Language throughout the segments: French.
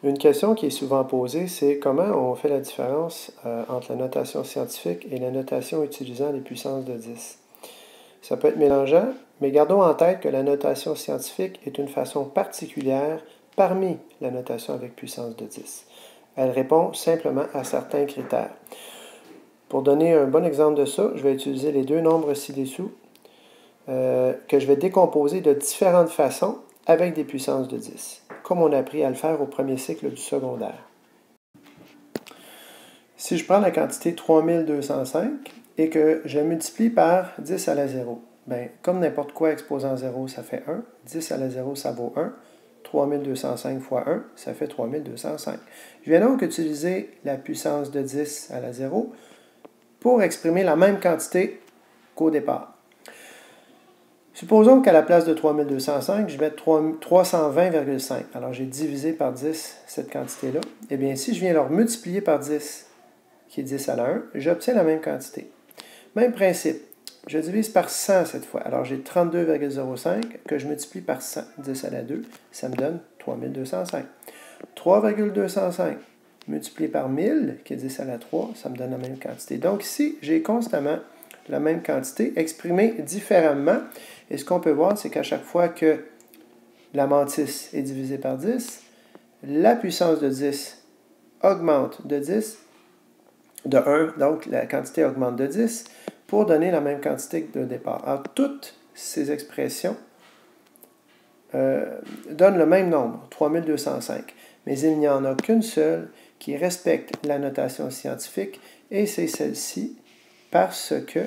Une question qui est souvent posée, c'est comment on fait la différence entre la notation scientifique et la notation utilisant les puissances de 10. Ça peut être mélangeant, mais gardons en tête que la notation scientifique est une façon particulière parmi la notation avec puissance de 10. Elle répond simplement à certains critères. Pour donner un bon exemple de ça, je vais utiliser les deux nombres ci-dessous que je vais décomposer de différentes façons avec des puissances de 10, comme on a appris à le faire au premier cycle du secondaire. Si je prends la quantité 3205 et que je multiplie par 10 à la 0, bien, comme n'importe quoi exposant 0, ça fait 1. 10 à la 0, ça vaut 1. 3205 fois 1, ça fait 3205. Je viens donc utiliser la puissance de 10 à la 0 pour exprimer la même quantité qu'au départ. Supposons qu'à la place de 3205, je mette 320,5. Alors, j'ai divisé par 10 cette quantité-là. Eh bien, si je viens leur multiplier par 10, qui est 10 à la 1, j'obtiens la même quantité. Même principe. Je divise par 100 cette fois. Alors, j'ai 32,05 que je multiplie par 100. 10 à la 2, ça me donne 3205. 3,205 multiplié par 1000, qui est 10 à la 3, ça me donne la même quantité. Donc ici, j'ai constamment la même quantité exprimée différemment. Et ce qu'on peut voir, c'est qu'à chaque fois que la mantis est divisée par 10, la puissance de 10 augmente de 10, de 1, donc la quantité augmente de 10, pour donner la même quantité que de départ. Alors, toutes ces expressions donnent le même nombre, 3205, mais il n'y en a qu'une seule qui respecte la notation scientifique, et c'est celle-ci, parce que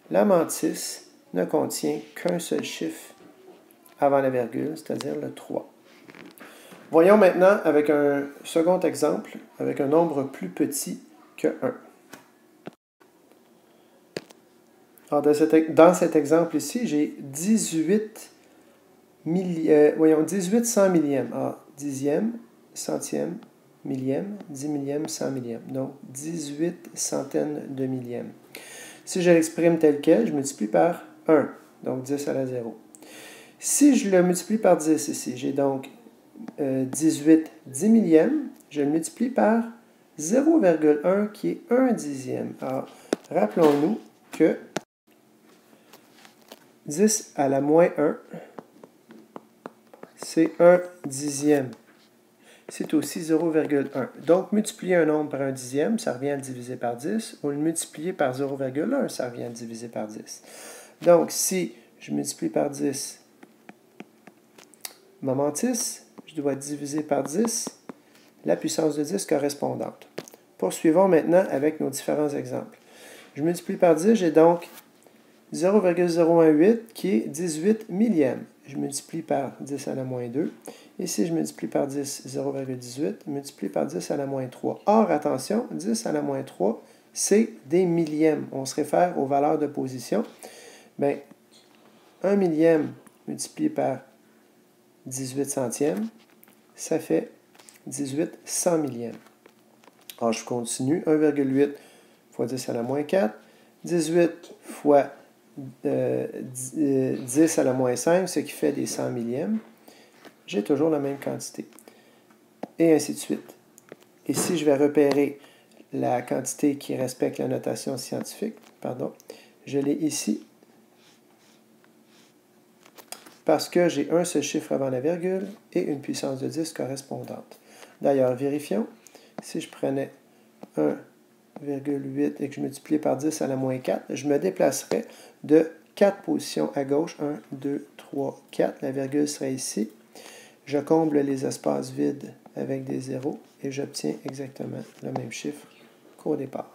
la mantis ne contient qu'un seul chiffre avant la virgule, c'est-à-dire le 3. Voyons maintenant avec un second exemple, avec un nombre plus petit que 1. Alors, dans cet exemple ici, j'ai 18 cent millièmes. Alors, dixième, centième, millième, 10 millièmes, 100 millièmes. Donc, 18 centaines de millièmes. Si je l'exprime tel quel, je multiplie par 1, donc 10 à la 0. Si je le multiplie par 10 ici, j'ai donc 18 10 millièmes, je le multiplie par 0,1 qui est 1 dixième. Alors, rappelons-nous que 10 à la moins 1, c'est 1 dixième. C'est aussi 0,1. Donc, multiplier un nombre par 1 dixième, ça revient à le diviser par 10, ou le multiplier par 0,1, ça revient à le diviser par 10. Donc, si je multiplie par 10 ma mantis, je dois diviser par 10 la puissance de 10 correspondante. Poursuivons maintenant avec nos différents exemples. Je multiplie par 10, j'ai donc 0,018 qui est 18 millièmes. Je multiplie par 10 à la moins 2. Ici, je multiplie par 10, 0,18, multiplie par 10 à la moins 3. Or, attention, 10 à la moins 3, c'est des millièmes. On se réfère aux valeurs de position. Bien, 1 millième multiplié par 18 centièmes, ça fait 18 cent millièmes. Alors, je continue. 1,8 fois 10 à la moins 4. 18 fois 10 à la moins 5, ce qui fait des 100 millièmes. J'ai toujours la même quantité. Et ainsi de suite. Ici, je vais repérer la quantité qui respecte la notation scientifique. Je l'ai ici. Parce que j'ai un seul chiffre avant la virgule et une puissance de 10 correspondante. D'ailleurs, vérifions. Si je prenais 1,8 et que je multipliais par 10 à la moins 4, je me déplacerais de 4 positions à gauche. 1, 2, 3, 4. La virgule serait ici. Je comble les espaces vides avec des zéros et j'obtiens exactement le même chiffre qu'au départ.